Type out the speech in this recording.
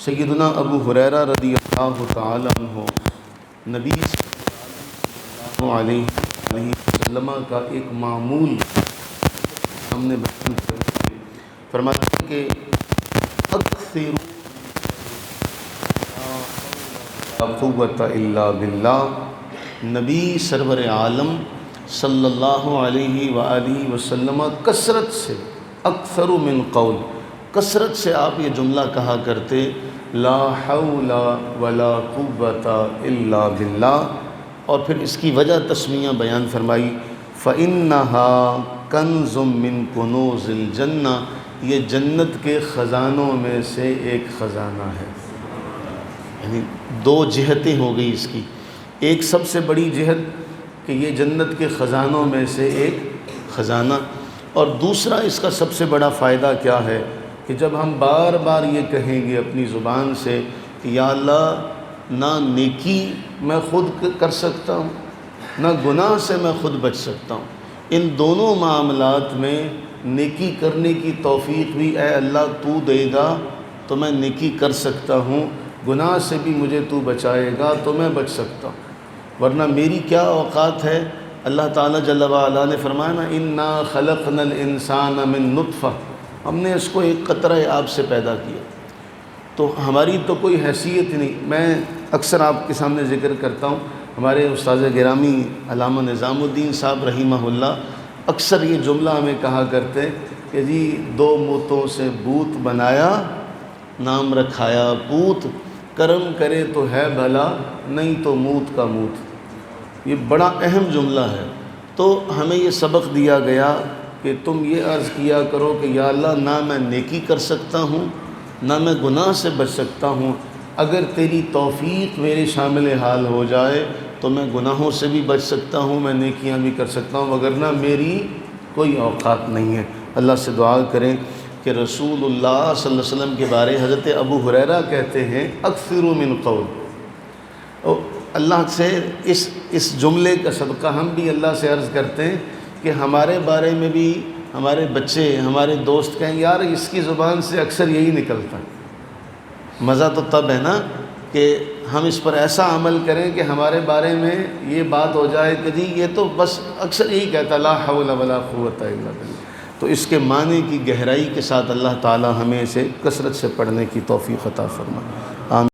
سیدنا ابو ہریرہ رضی اللہ تعالی عنہ نبی صلی اللہ علیہ وسلم کا ایک معمول ہم نے بیان کیا، فرماتے ہیں کہ اکثر لا قوت الا باللہ، نبی سرور عالم صلی اللہ علیہ وآلہ وسلم کثرت سے، اکثر من قول، کثرت سے آپ یہ جملہ کہا کرتے لا حول ولا قوت الا باللہ، اور پھر اس کی وجہ تسمیہ بیان فرمائی فَإِنَّهَا كَنْزٌ مِّن كُنُوزِ الْجَنَّةِ، یہ جنت کے خزانوں میں سے ایک خزانہ ہے۔ یعنی دو جہتیں ہو گئی اس کی، ایک سب سے بڑی جہت کہ یہ جنت کے خزانوں میں سے ایک خزانہ، اور دوسرا اس کا سب سے بڑا فائدہ کیا ہے کہ جب ہم بار بار یہ کہیں گے اپنی زبان سے کہ یا اللہ نہ نیکی میں خود کر سکتا ہوں، نہ گناہ سے میں خود بچ سکتا ہوں، ان دونوں معاملات میں نیکی کرنے کی توفیق بھی اے اللہ تو دے گا تو میں نیکی کر سکتا ہوں، گناہ سے بھی مجھے تو بچائے گا تو میں بچ سکتا ہوں، ورنہ میری کیا اوقات ہے۔ اللہ تعالیٰ جل وعلا نے فرمایا نا انا خلقنا الانسان من نطفہ، ہم نے اس کو ایک قطرہ آب سے پیدا کیا، تو ہماری تو کوئی حیثیت نہیں۔ میں اکثر آپ کے سامنے ذکر کرتا ہوں، ہمارے استاذ گرامی علامہ نظام الدین صاحب رحمہ اللہ اکثر یہ جملہ ہمیں کہا کرتے کہ جی دو موتوں سے بوت بنایا، نام رکھایا پوت، کرم کرے تو ہے بھلا نہیں تو موت کا موت۔ یہ بڑا اہم جملہ ہے، تو ہمیں یہ سبق دیا گیا کہ تم یہ عرض کیا کرو کہ یا اللہ نہ میں نیکی کر سکتا ہوں نہ میں گناہ سے بچ سکتا ہوں، اگر تیری توفیق میرے شامل حال ہو جائے تو میں گناہوں سے بھی بچ سکتا ہوں، میں نیکیاں بھی کر سکتا ہوں، وگرنہ میری کوئی اوقات نہیں ہے۔ اللہ سے دعا کریں کہ رسول اللہ صلی اللہ علیہ وسلم کے بارے حضرت ابو ہریرہ کہتے ہیں اکثر من قول، اور اللہ سے اس جملے کا صدقہ ہم بھی اللہ سے عرض کرتے ہیں کہ ہمارے بارے میں بھی ہمارے بچے ہمارے دوست کہیں یار اس کی زبان سے اکثر یہی نکلتا ہے۔ مزہ تو تب ہے نا کہ ہم اس پر ایسا عمل کریں کہ ہمارے بارے میں یہ بات ہو جائے کہ جی یہ تو بس اکثر یہی کہتا لا حول ولا قوت الا باللہ۔ تو اس کے معنی کی گہرائی کے ساتھ اللہ تعالی ہمیں اسے کثرت سے پڑھنے کی توفیق عطا فرمائے۔ آمین۔